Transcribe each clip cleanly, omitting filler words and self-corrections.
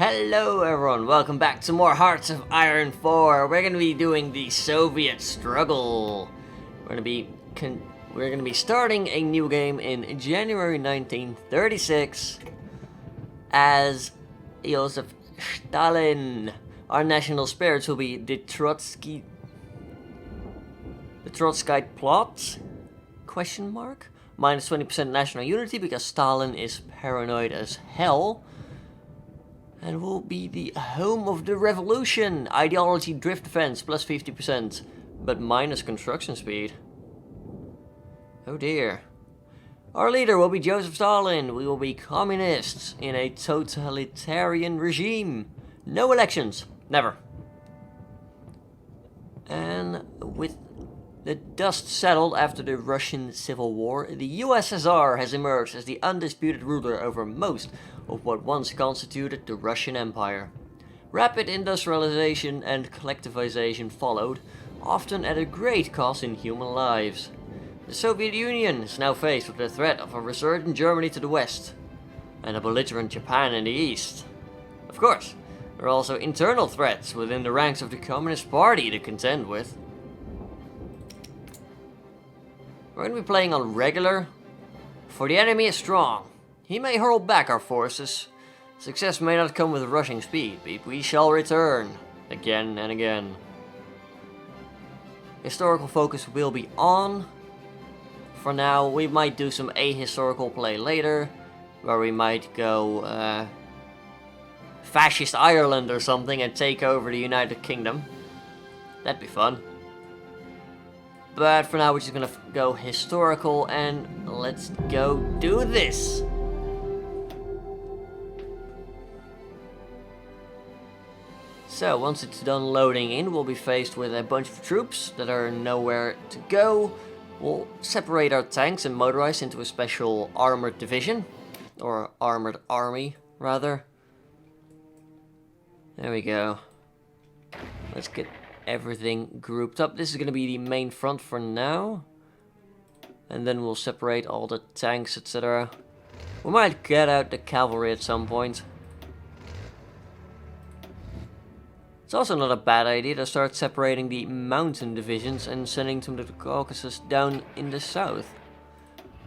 Hello everyone, welcome back to more Hearts of Iron 4. We're going to be doing the Soviet struggle. We're going to be starting a new game in January 1936 as Joseph Stalin. Our national spirits will be the Trotskyite plot? Question mark? Minus 20% national unity because Stalin is paranoid as hell. And will be the home of the revolution. Ideology drift defense plus 50%, but minus construction speed. Oh dear. Our leader will be Joseph Stalin. We will be communists in a totalitarian regime. No elections. Never. And with the dust settled after the Russian Civil War, the USSR has emerged as the undisputed ruler over most of what once constituted the Russian Empire. Rapid industrialization and collectivization followed, often at a great cost in human lives. The Soviet Union is now faced with the threat of a resurgent Germany to the west, and a belligerent Japan in the east. Of course, there are also internal threats within the ranks of the Communist Party to contend with. We're going to be playing on regular, for the enemy is strong. He may hurl back our forces. Success may not come with rushing speed, but we shall return, again and again. Historical focus will be on. For now, we might do some ahistorical play later, where we might go fascist Ireland or something and take over the United Kingdom. That'd be fun. But for now, we're just gonna go historical and let's go do this. So, once it's done loading in, we'll be faced with a bunch of troops that are nowhere to go. We'll separate our tanks and motorize into a special armored division. Or armored army, rather. There we go. Let's get everything grouped up. This is going to be the main front for now. And then we'll separate all the tanks, etc. We might get out the cavalry at some point. It's also not a bad idea to start separating the mountain divisions and sending them to the Caucasus down in the south.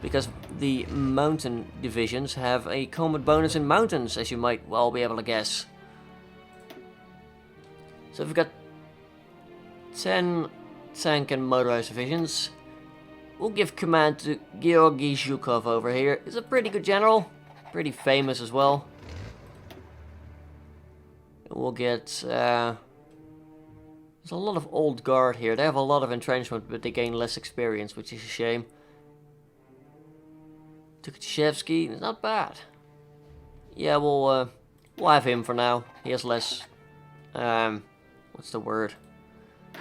Because the mountain divisions have a combat bonus in mountains, as you might well be able to guess. So we've got 10 tank and motorized divisions. We'll give command to Georgy Zhukov over here. He's a pretty good general. Pretty famous as well. We'll get... there's a lot of old guard here. They have a lot of entrenchment, but they gain less experience, which is a shame. Tukhachevsky, not bad. Yeah, we'll have him for now. He has less... what's the word?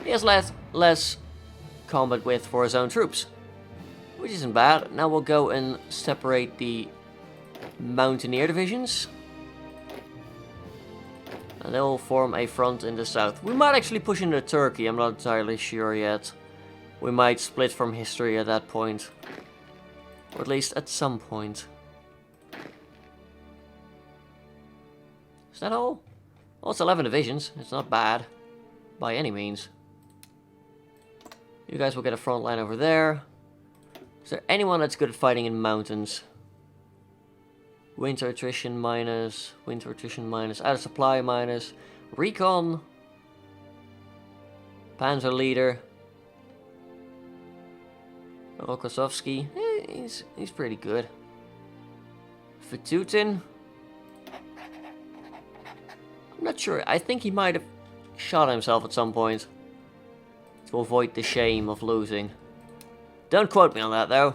He has less combat width for his own troops, which isn't bad. Now we'll go and separate the mountaineer divisions. And they'll form a front in the south. We might actually push into Turkey, I'm not entirely sure yet. We might split from history at that point. Or at least at some point. Is that all? Well, it's 11 divisions. It's not bad. By any means. You guys will get a front line over there. Is there anyone that's good at fighting in mountains? Winter attrition minus, out of supply minus, recon, panzer leader, Rokossovsky, he's pretty good. Vatutin, I'm not sure, I think he might have shot himself at some point to avoid the shame of losing. Don't quote me on that though.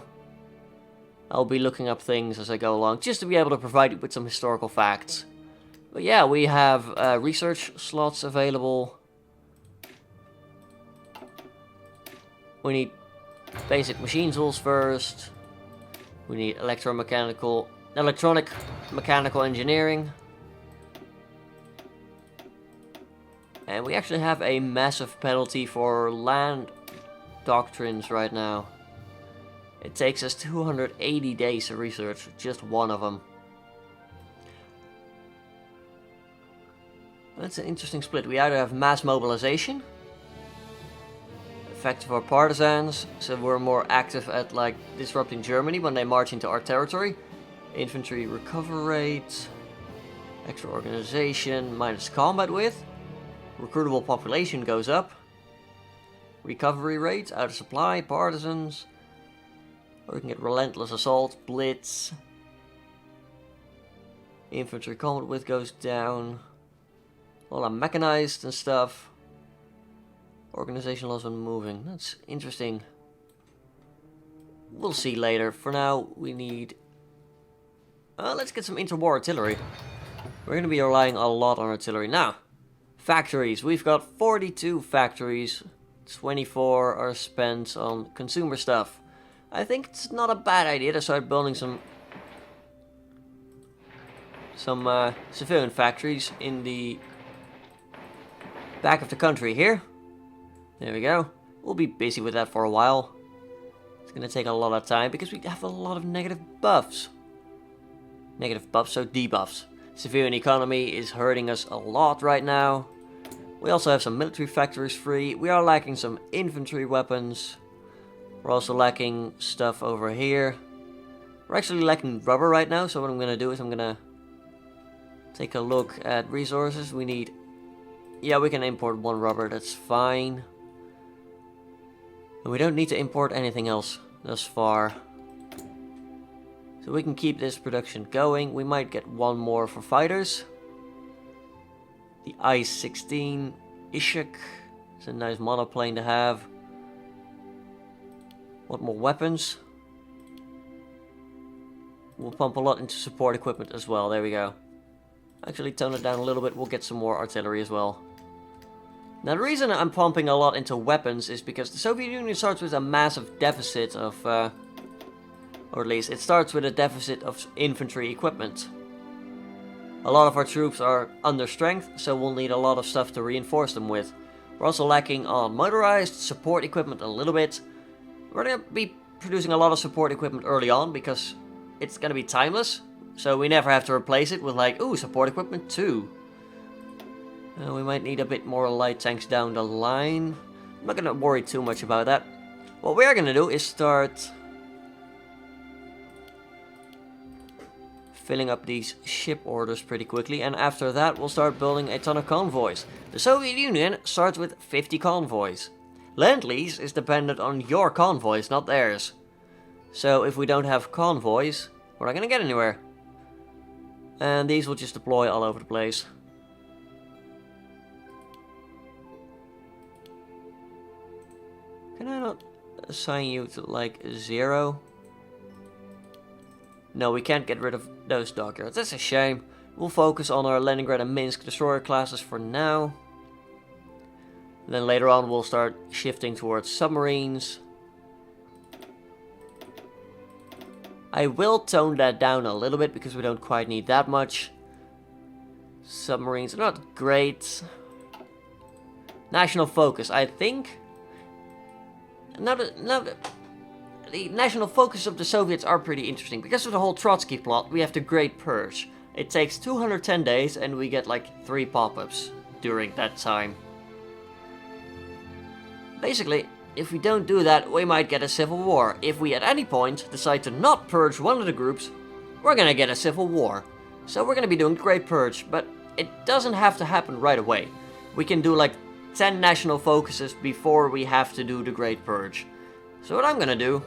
I'll be looking up things as I go along, just to be able to provide you with some historical facts. But yeah, we have research slots available. We need basic machine tools first. We need electronic mechanical engineering. And we actually have a massive penalty for land doctrines right now. It takes us 280 days to research just one of them. That's an interesting split. We either have mass mobilization, effective our partisans, so we're more active at like disrupting Germany when they march into our territory. Infantry recover rate, extra organization, minus combat width, recruitable population goes up, recovery rate, out of supply, partisans, or we can get relentless assault, blitz, infantry combat width goes down, all our mechanized and stuff. Organization loss when moving. That's interesting. We'll see later. For now, we need... let's get some interwar artillery. We're going to be relying a lot on artillery. Now, factories. We've got 42 factories. 24 are spent on consumer stuff. I think it's not a bad idea to start building some civilian factories in the back of the country here. There we go. We'll be busy with that for a while. It's going to take a lot of time because we have a lot of negative buffs. Negative buffs, so debuffs. Civilian economy is hurting us a lot right now. We also have some military factories free. We are lacking some infantry weapons. We're also lacking stuff over here. We're actually lacking rubber right now, so what I'm going to do is I'm going to take a look at resources. We need... Yeah, we can import 1 rubber, that's fine. And we don't need to import anything else thus far. So we can keep this production going. We might get 1 more for fighters. The I-16 Ishak. It's a nice monoplane to have. What more weapons? We'll pump a lot into support equipment as well. There we go. Actually tone it down a little bit. We'll get some more artillery as well. Now the reason I'm pumping a lot into weapons is because the Soviet Union starts with a massive deficit of, or at least it starts with a deficit of infantry equipment. A lot of our troops are under strength, so we'll need a lot of stuff to reinforce them with. We're also lacking on motorized support equipment a little bit. We're going to be producing a lot of support equipment early on because it's going to be timeless. So we never have to replace it with like, ooh, support equipment 2. We might need a bit more light tanks down the line. I'm not going to worry too much about that. What we are going to do is start filling up these ship orders pretty quickly. And after that, we'll start building a ton of convoys. The Soviet Union starts with 50 convoys. Lend-Lease is dependent on your convoys, not theirs. So if we don't have convoys, we're not going to get anywhere. And these will just deploy all over the place. Can I not assign you to like 0? No, we can't get rid of those dockyards. That's a shame. We'll focus on our Leningrad and Minsk destroyer classes for now. And then later on we'll start shifting towards submarines. I will tone that down a little bit because we don't quite need that much. Submarines are not great. National focus, I think. The national focus of the Soviets are pretty interesting. Because of the whole Trotsky plot, we have the Great Purge. It takes 210 days and we get like 3 pop-ups during that time. Basically, if we don't do that, we might get a civil war. If we at any point decide to not purge one of the groups, we're gonna get a civil war. So we're gonna be doing Great Purge, but it doesn't have to happen right away. We can do like 10 national focuses before we have to do the Great Purge. So what I'm gonna do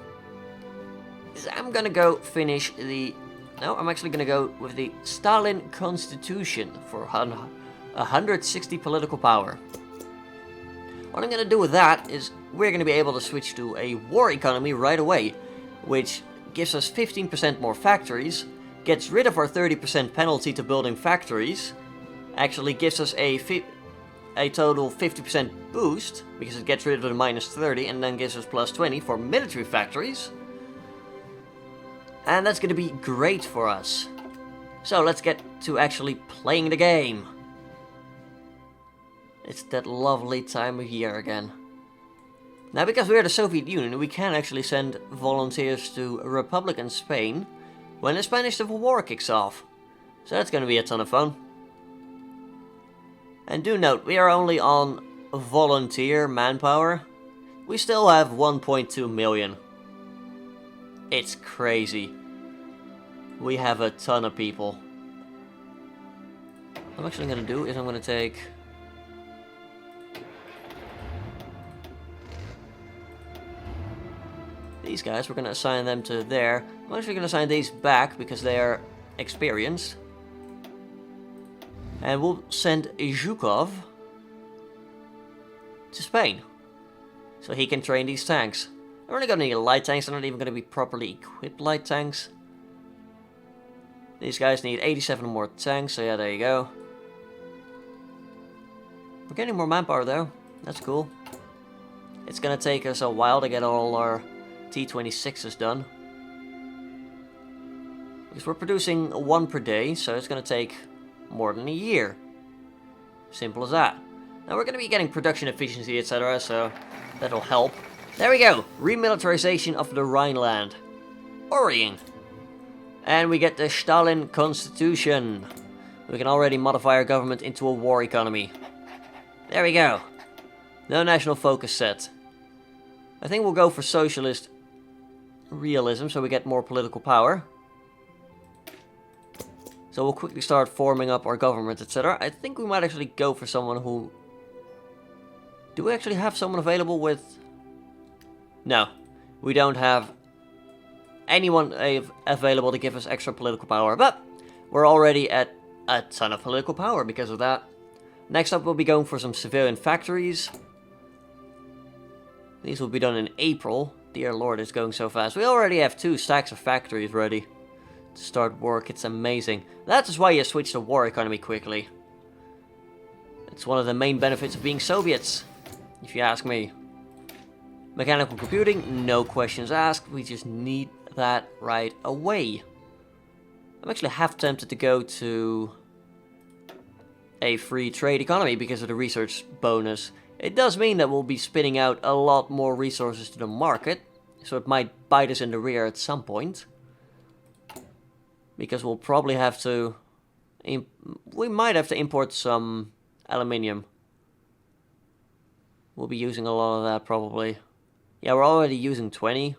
is I'm gonna go finish the... No, I'm actually gonna go with the Stalin Constitution for 160 political power. What I'm gonna do with that is we're gonna be able to switch to a war economy right away, which gives us 15% more factories, gets rid of our 30% penalty to building factories, actually gives us a total 50% boost, because it gets rid of the minus 30 and then gives us plus 20 for military factories. And that's gonna be great for us. So let's get to actually playing the game. It's that lovely time of year again. Now, because we're the Soviet Union, we can actually send volunteers to Republican Spain when the Spanish Civil War kicks off. So that's gonna be a ton of fun. And do note, we are only on volunteer manpower. We still have 1.2 million. It's crazy. We have a ton of people. What I'm actually going to do is I'm going to take... these guys, we're going to assign them to there. I'm actually going to assign these back because they are experienced. And we'll send Zhukov to Spain. So he can train these tanks. They're only going to need light tanks, they're not even going to be properly equipped light tanks. These guys need 87 more tanks, so yeah, there you go. We're getting more manpower though, that's cool. It's going to take us a while to get all our T-26s done. Because we're producing one per day, so it's going to take more than a year. Simple as that. Now we're going to be getting production efficiency, etc., so that'll help. There we go! Remilitarization of the Rhineland. Orient. And we get the Stalin Constitution. We can already modify our government into a war economy. There we go. No national focus set. I think we'll go for socialist realism, so we get more political power. So we'll quickly start forming up our government, etc. I think we might actually go for someone who... do we actually have someone available with... no. We don't have anyone available to give us extra political power. But we're already at a ton of political power because of that. Next up we'll be going for some civilian factories. These will be done in April. Dear Lord, it's going so fast. We already have 2 stacks of factories ready to start work. It's amazing. That's why you switch to war economy quickly. It's one of the main benefits of being Soviets, if you ask me. Mechanical computing, no questions asked. We just need that right away. I'm actually half tempted to go to a free trade economy because of the research bonus. It does mean that we'll be spitting out a lot more resources to the market, so it might bite us in the rear at some point. Because we'll probably have to... we might have to import some aluminium. We'll be using a lot of that probably. Yeah, we're already using 20.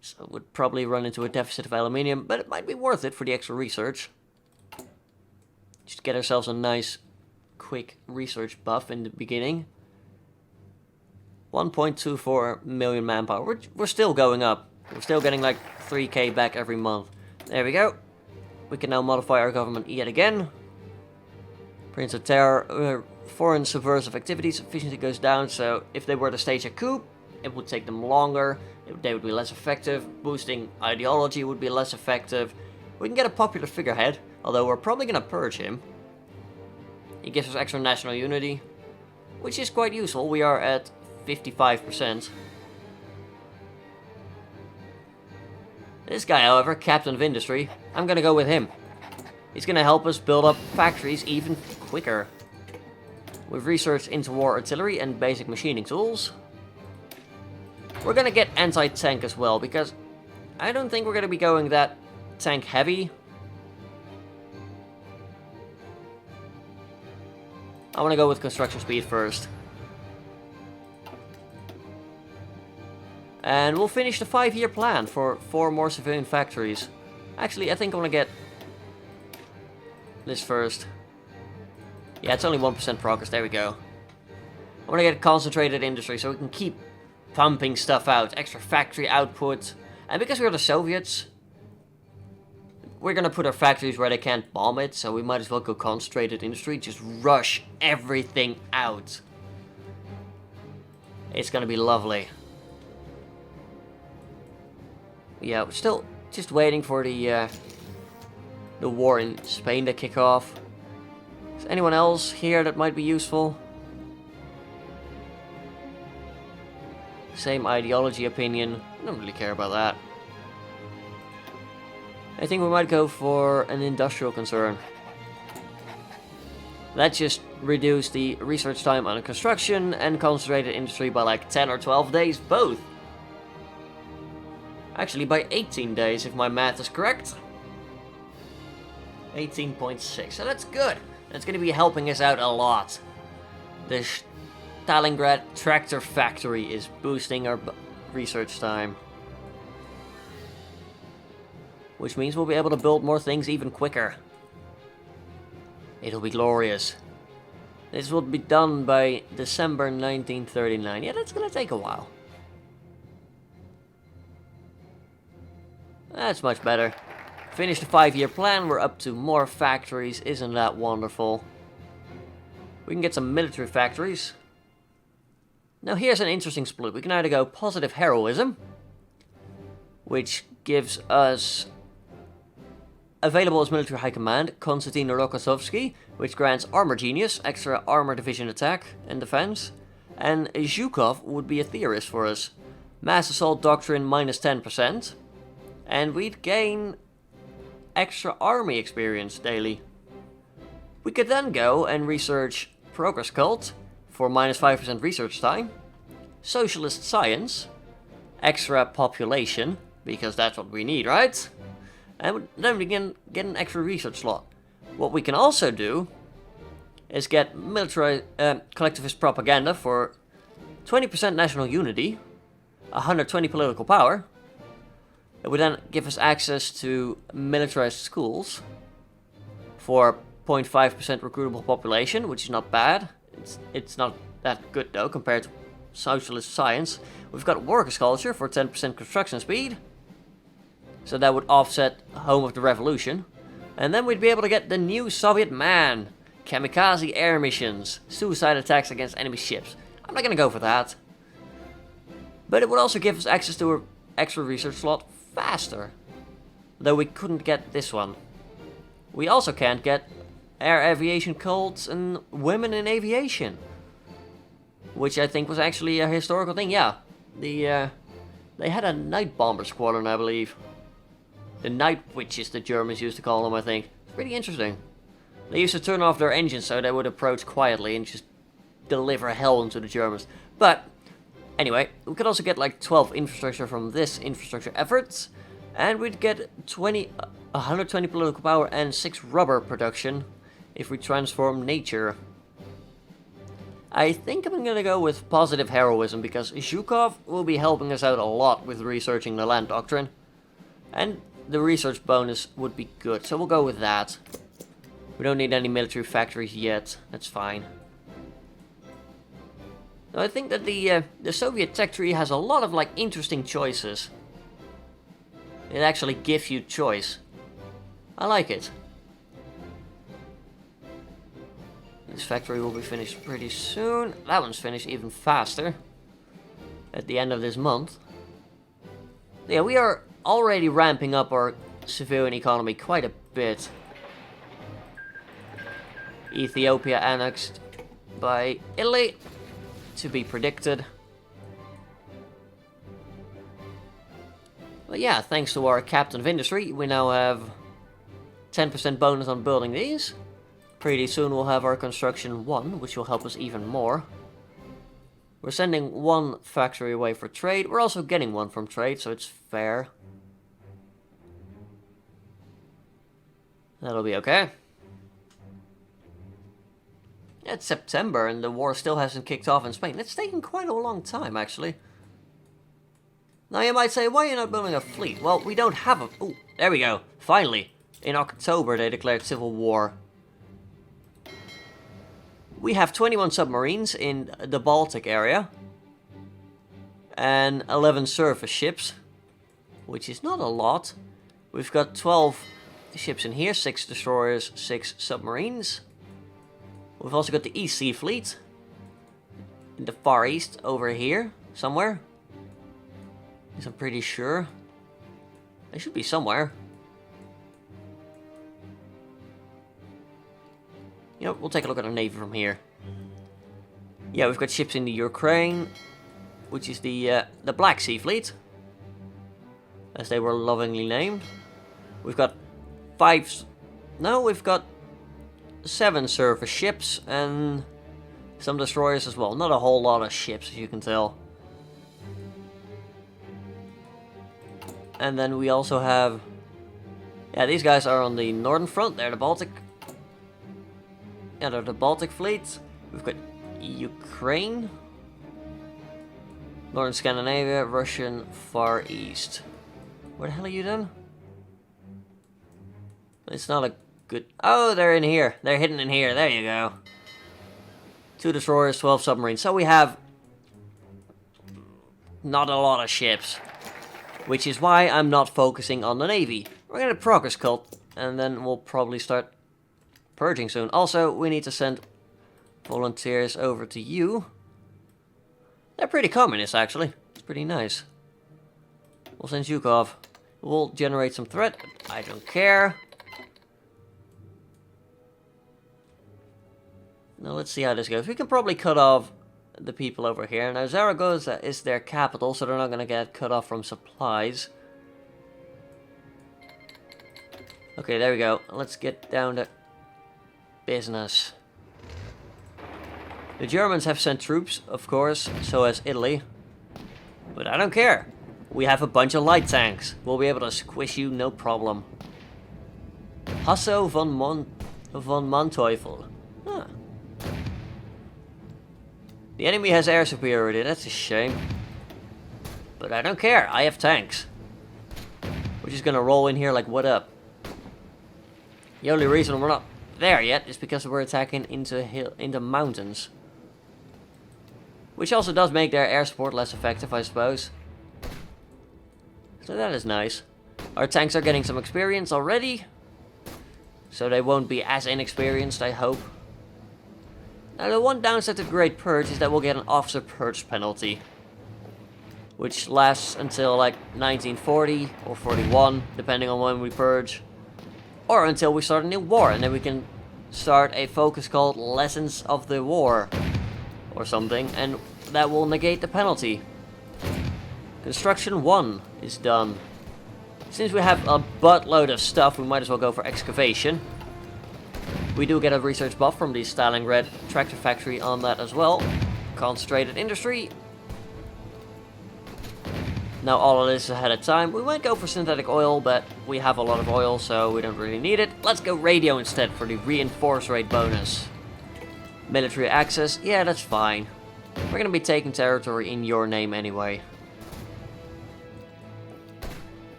So it would probably run into a deficit of aluminium, but it might be worth it for the extra research. Just get ourselves a nice quick research buff in the beginning. 1.24 million manpower. We're still going up. We're still getting like 3k back every month. There we go. We can now modify our government yet again. Prince of Terror, foreign subversive activities, efficiency goes down, so if they were to stage a coup, it would take them longer, they would be less effective, boosting ideology would be less effective. We can get a popular figurehead, although we're probably going to purge him. He gives us extra national unity, which is quite useful. We are at 55%. This guy, however, Captain of Industry, I'm going to go with him. He's going to help us build up factories even quicker. We've researched interwar artillery and basic machining tools. We're going to get anti-tank as well, because I don't think we're going to be going that tank heavy. I want to go with construction speed first. And we'll finish the 5-year plan for 4 more civilian factories. Actually, I think I want to get this first. Yeah, it's only 1% progress. There we go. I want to get a concentrated industry so we can keep pumping stuff out. Extra factory output. And because we're the Soviets, we're going to put our factories where they can't bomb it. So we might as well go concentrated industry. Just rush everything out. It's going to be lovely. Yeah, we're still just waiting for the war in Spain to kick off. Is anyone else here that might be useful? Same ideology opinion. I don't really care about that. I think we might go for an industrial concern. Let's just reduce the research time on construction and concentrated industry by like 10 or 12 days, both. Actually, by 18 days, if my math is correct. 18.6, so that's good. That's going to be helping us out a lot. The Stalingrad tractor factory is boosting our research time. Which means we'll be able to build more things even quicker. It'll be glorious. This will be done by December 1939. Yeah, that's gonna take a while. That's much better. Finished the 5-year plan, we're up to more factories. Isn't that wonderful? We can get some military factories. Now here's an interesting split. We can either go positive heroism, which gives us available as military high command, Konstantin Rokossovsky, which grants armor genius, extra armor division attack and defense, and Zhukov would be a theorist for us. Mass assault doctrine minus 10%, and we'd gain extra army experience daily. We could then go and research progress cult for minus 5% research time, socialist science, extra population, because that's what we need, right? And then we can get an extra research slot. What we can also do is get military collectivist propaganda for 20% national unity, 120 political power. It would then give us access to militarized schools for 0.5% recruitable population, which is not bad. It's not that good though compared to socialist science. We've got workers' culture for 10% construction speed. So that would offset Home of the Revolution. And then we'd be able to get the new Soviet man. Kamikaze air missions. Suicide attacks against enemy ships. I'm not gonna go for that. But it would also give us access to an extra research slot faster. Though we couldn't get this one. We also can't get air aviation cults and women in aviation. Which I think was actually a historical thing. Yeah, they had a night bomber squadron, I believe. The night witches, the Germans used to call them, I think. It's pretty interesting. They used to turn off their engines so they would approach quietly and just deliver hell into the Germans. But, anyway, we could also get like 12 infrastructure from this infrastructure efforts. And we'd get 120 political power and 6 rubber production if we transform nature. I think I'm gonna go with positive heroism because Zhukov will be helping us out a lot with researching the land doctrine. And the research bonus would be good, so we'll go with that. We don't need any military factories yet, that's fine. Now, I think that the Soviet tech tree has a lot of like interesting choices. It actually gives you choice. I like it. This factory will be finished pretty soon. That one's finished even faster. At the end of this month. Yeah, we are already ramping up our civilian economy quite a bit. Ethiopia annexed by Italy, to be predicted. But yeah, thanks to our captain of industry, we now have 10% bonus on building these. Pretty soon we'll have our construction 1, which will help us even more. We're sending 1 factory away for trade. We're also getting 1 from trade, so it's fair. That'll be okay. It's September and the war still hasn't kicked off in Spain. It's taken quite a long time, actually. Now you might say, why are you not building a fleet? Well, we don't have a... Oh, there we go. Finally. In October they declared civil war. We have 21 submarines in the Baltic area. And 11 surface ships. Which is not a lot. We've got 12 ships in here. 6 destroyers, 6 submarines. We've also got the East Sea Fleet. In the Far East, over here. Somewhere. Yes, I'm pretty sure. They should be somewhere. You know, we'll take a look at our navy from here. Yeah, we've got ships in the Ukraine, which is the Black Sea Fleet, as they were lovingly named. We've got 7 surface ships and some destroyers as well. Not a whole lot of ships, as you can tell. And then we also have... Yeah, these guys are on the northern front. They're the Baltic. Under the Baltic Fleet, we've got Ukraine, Northern Scandinavia, Russian Far East. Where the hell are you then? It's not a good... Oh, they're in here. They're hidden in here. There you go. 2 destroyers, 12 submarines. So we have not a lot of ships. Which is why I'm not focusing on the Navy. We're going to progress cult, and then we'll probably start purging soon. Also, we need to send volunteers over to you. They're pretty communist, actually. It's pretty nice. We'll send Zhukov. We'll generate some threat. I don't care. Now let's see how this goes. We can probably cut off the people over here. Now Zaragoza is their capital, so they're not going to get cut off from supplies. Okay, there we go. Let's get down to business. The Germans have sent troops, of course, so has Italy. But I don't care. We have a bunch of light tanks. We'll be able to squish you, no problem. Hasso von Manteuffel. Huh. The enemy has air superiority, that's a shame. But I don't care, I have tanks. We're just gonna roll in here like, what up? The only reason we're not there yet is because we're attacking into mountains. Which also does make their air support less effective, I suppose. So that is nice. Our tanks are getting some experience already. So they won't be as inexperienced, I hope. Now the one downside to Great Purge is that we'll get an officer purge penalty. Which lasts until like 1940 or 41, depending on when we purge. Or until we start a new war, and then we can start a focus called Lessons of the War. Or something, and that will negate the penalty. Construction 1 is done. Since we have a buttload of stuff, we might as well go for excavation. We do get a research buff from the Stalingrad tractor factory on that as well. Concentrated industry. Now all of this is ahead of time. We might go for synthetic oil, but we have a lot of oil, so we don't really need it. Let's go radio instead for the reinforce rate bonus. Military access, yeah, that's fine. We're gonna be taking territory in your name anyway.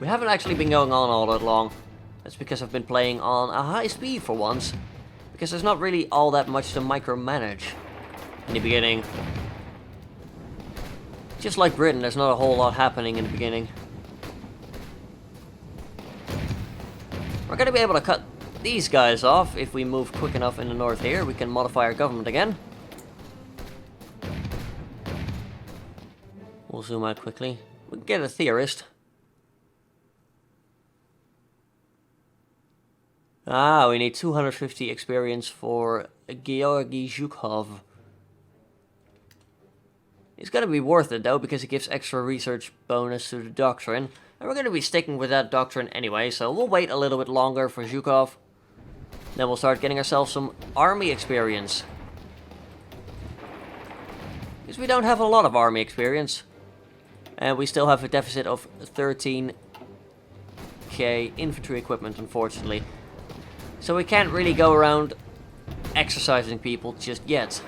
We haven't actually been going on all that long. That's because I've been playing on a high speed for once. Because there's not really all that much to micromanage in the beginning. Just like Britain, there's not a whole lot happening in the beginning. We're gonna be able to cut these guys off if we move quick enough in the north here. We can modify our government again. We'll zoom out quickly. We can get a theorist. Ah, we need 250 experience for Georgy Zhukov. It's gonna be worth it though, because it gives extra research bonus to the doctrine. And we're gonna be sticking with that doctrine anyway, so we'll wait a little bit longer for Zhukov. Then we'll start getting ourselves some army experience. Because we don't have a lot of army experience. And we still have a deficit of 13k infantry equipment, unfortunately. So we can't really go around exercising people just yet.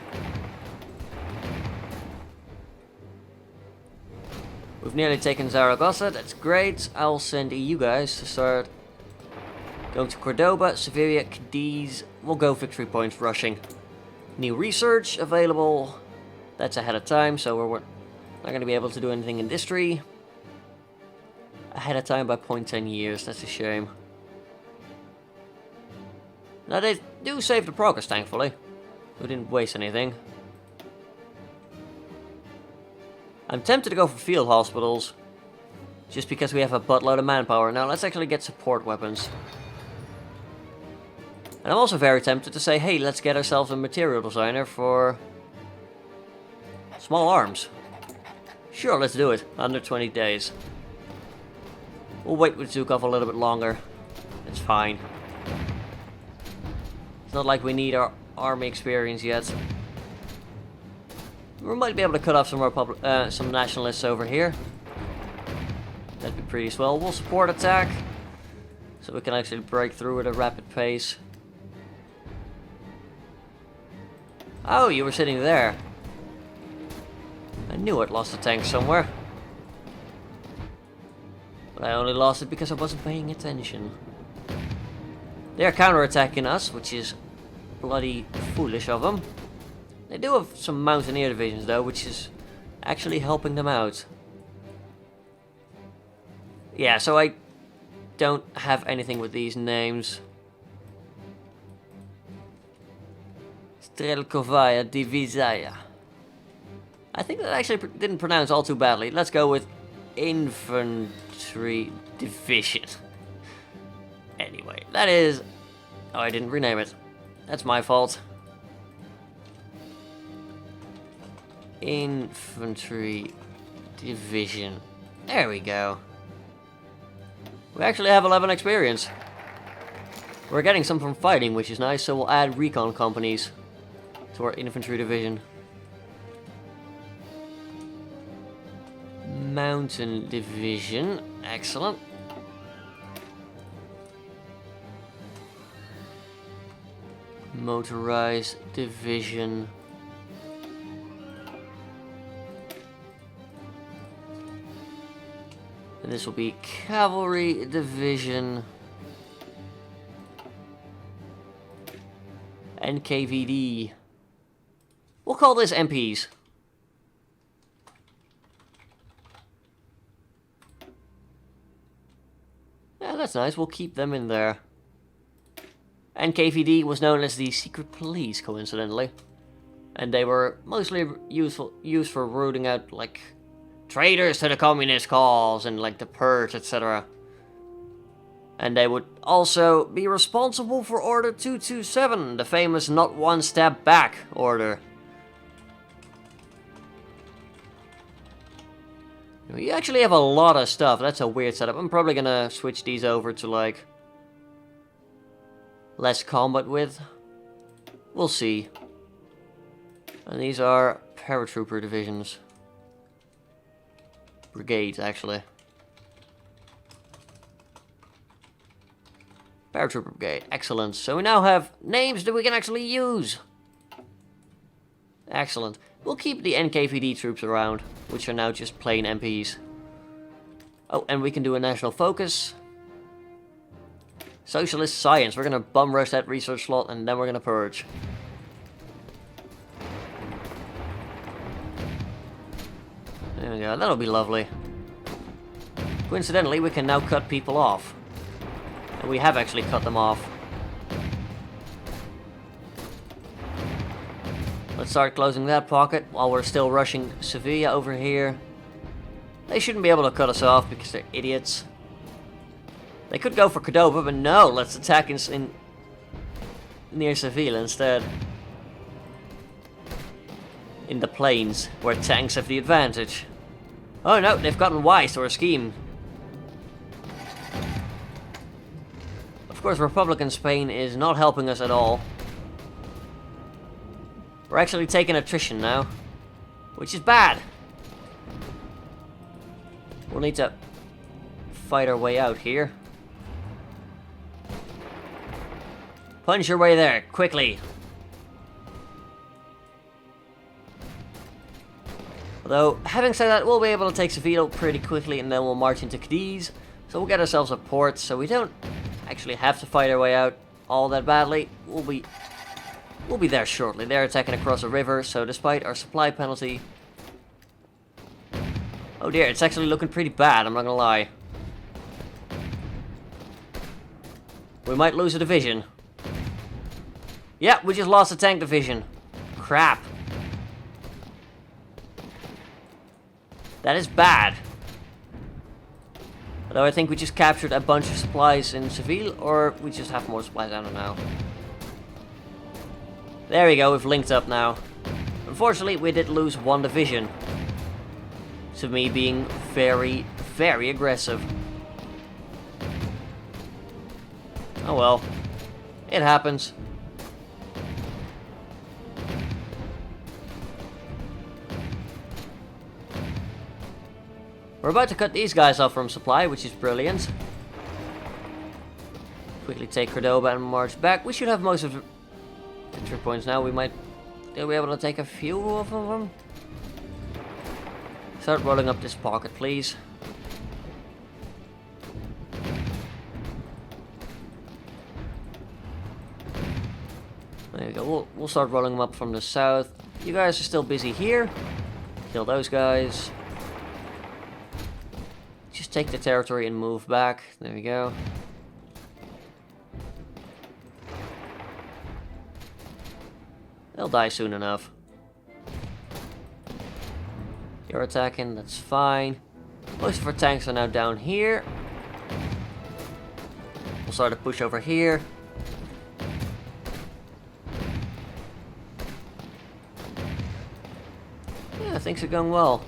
We've nearly taken Zaragoza, that's great. I'll send you guys to start going to Cordoba, Sevilla, Cadiz. We'll go victory points rushing. New research available. That's ahead of time, so we're not going to be able to do anything in history. Ahead of time by 0.10 years, that's a shame. Now they do save the progress, thankfully. We didn't waste anything. I'm tempted to go for field hospitals. Just because we have a buttload of manpower. Now let's actually get support weapons. And I'm also very tempted to say, hey, let's get ourselves a material designer for small arms. Sure, let's do it. Under 20 days. We'll wait with Zhukov a little bit longer. It's fine. It's not like we need our army experience yet. We might be able to cut off some more some nationalists over here. That'd be pretty swell. We'll support attack, so we can actually break through at a rapid pace. Oh, you were sitting there. I knew I'd lost a tank somewhere. But I only lost it because I wasn't paying attention. They're counterattacking us, which is bloody foolish of them. They do have some mountaineer divisions though, which is actually helping them out. Yeah, so I don't have anything with these names. Strelkovaya Divisaya. I think that actually didn't pronounce all too badly. Let's go with Infantry Division. Anyway, that is... Oh, I didn't rename it. That's my fault. Infantry Division. There we go. We actually have 11 experience. We're getting some from fighting, which is nice, so we'll add recon companies to our infantry division. Mountain division. Excellent. Motorized division. And this will be cavalry division. NKVD. We'll call this MPs. Yeah, that's nice. We'll keep them in there. NKVD was known as the secret police, coincidentally. And they were mostly used for rooting out, like, traitors to the communist cause and, like, the purge, etc. And they would also be responsible for Order 227, the famous not one step back order. We actually have a lot of stuff. That's a weird setup. I'm probably gonna switch these over to, like, less combat with. We'll see. And these are paratrooper divisions. Brigades, actually. Paratrooper brigade. Excellent. So we now have names that we can actually use. Excellent. We'll keep the NKVD troops around, which are now just plain MPs. Oh, and we can do a national focus. Socialist science. We're gonna bum rush that research slot and then we're gonna purge. There we go. That'll be lovely. Coincidentally, we can now cut people off. And we have actually cut them off. Let's start closing that pocket while we're still rushing Sevilla over here. They shouldn't be able to cut us off because they're idiots. They could go for Cordoba, but no, let's attack in near Sevilla instead. In the plains, where tanks have the advantage. Oh no, they've gotten wise to our scheme. Of course, Republican Spain is not helping us at all. We're actually taking attrition now, which is bad. We'll need to fight our way out here. Punch your way there, quickly. Although, having said that, we'll be able to take Seville pretty quickly and then we'll march into Cadiz. So we'll get ourselves a port, so we don't actually have to fight our way out all that badly. We'll be there shortly. They're attacking across a river, so despite our supply penalty... Oh dear, it's actually looking pretty bad, I'm not gonna lie. We might lose a division. Yeah, we just lost a tank division. Crap. That is bad. Although I think we just captured a bunch of supplies in Seville, or we just have more supplies, I don't know. There we go, we've linked up now. Unfortunately, we did lose one division. To me being very, very aggressive. Oh well. It happens. We're about to cut these guys off from supply, which is brilliant. Quickly take Cordoba and march back. We should have most of the entry points now. We might They'll be able to take a few of them. Start rolling up this pocket, please. There we go. We'll start rolling them up from the south. You guys are still busy here. Kill those guys. Just take the territory and move back. There we go. They'll die soon enough. You're attacking, that's fine. Most of our tanks are now down here. We'll start to push over here. Yeah, things are going well.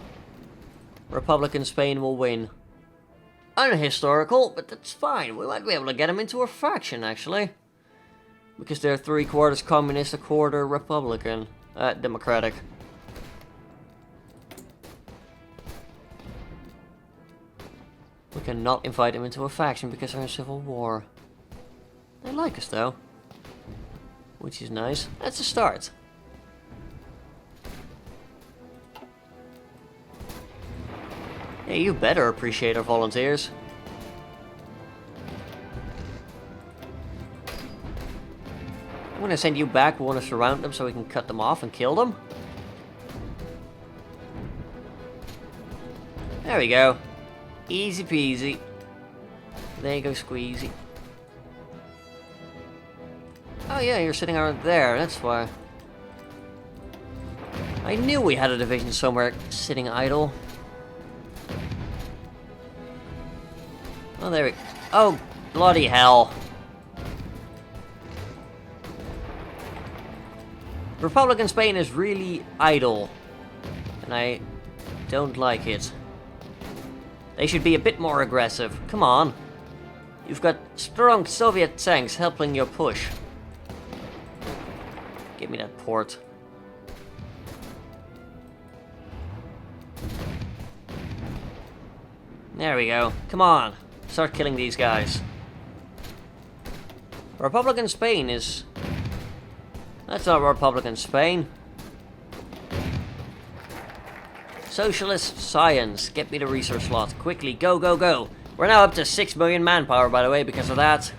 Republican Spain will win. Unhistorical, but that's fine. We might be able to get them into a faction, actually. Because they're 3/4 communist, 1/4 Republican. Democratic. We cannot invite them into a faction because they're in civil war. They like us, though. Which is nice. That's a start. Hey, you better appreciate our volunteers. I'm gonna send you back. We want to surround them so we can cut them off and kill them. There we go. Easy peasy. There you go, squeezy. Oh yeah, you're sitting out there. That's why. I knew we had a division somewhere sitting idle. Oh, there we go. Oh, bloody hell. Republican Spain is really idle. And I don't like it. They should be a bit more aggressive. Come on. You've got strong Soviet tanks helping your push. Give me that port. There we go. Come on. Start killing these guys. Republican Spain is... That's not Republican Spain. Socialist science. Get me the research slot. Quickly. Go, go, go. We're now up to 6 million manpower, by the way, because of that.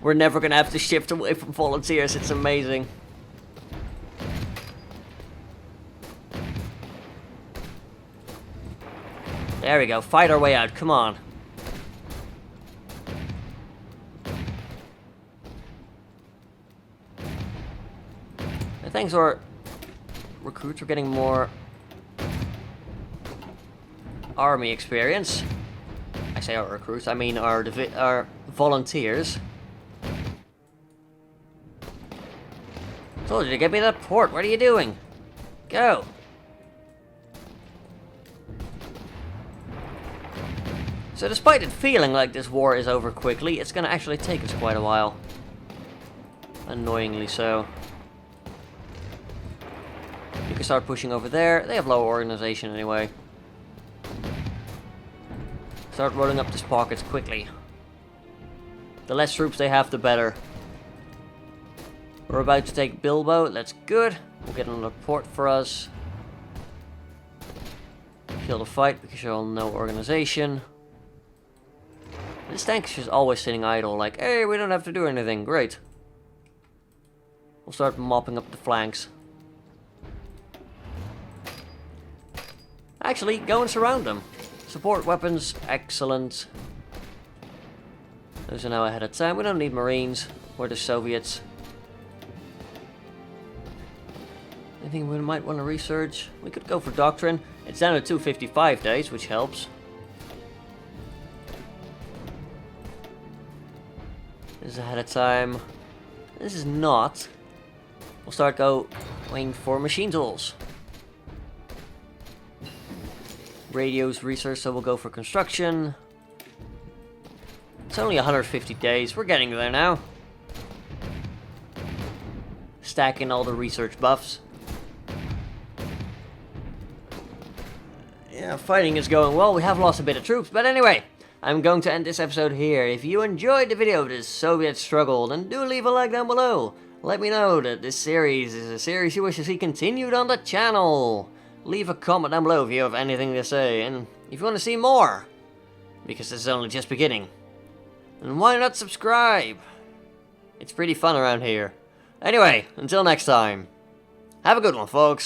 We're never going to have to shift away from volunteers. It's amazing. There we go. Fight our way out. Come on. Thanks to our recruits, we're getting more army experience. I say our recruits, I mean our volunteers. Told you to get me that port. What are you doing? Go. So despite it feeling like this war is over quickly, it's gonna actually take us quite a while. Annoyingly so. You can start pushing over there. They have low organization anyway. Start rolling up these pockets quickly. The less troops they have, the better. We're about to take Bilbo. That's good. We'll get another port for us. Kill the fight because you're all no organization. This tank is just always sitting idle, like, hey, we don't have to do anything. Great. We'll start mopping up the flanks. Actually, go and surround them. Support weapons, excellent. Those are now ahead of time. We don't need Marines. We're the Soviets. Anything we might want to research? We could go for doctrine. It's down to 255 days, which helps. This is ahead of time. This is not. We'll start going for machine tools. Radios research, so we'll go for construction. It's only 150 days. We're getting there now. Stacking all the research buffs. Yeah, fighting is going well. We have lost a bit of troops, but anyway, I'm going to end this episode here. If you enjoyed the video of this Soviet struggle, then do leave a like down below. let me know that this series is a series you wish to see continued on the channel. Leave a comment down below if you have anything to say, and if you want to see more, because this is only just beginning, then why not subscribe? It's pretty fun around here. Anyway, until next time, have a good one, folks.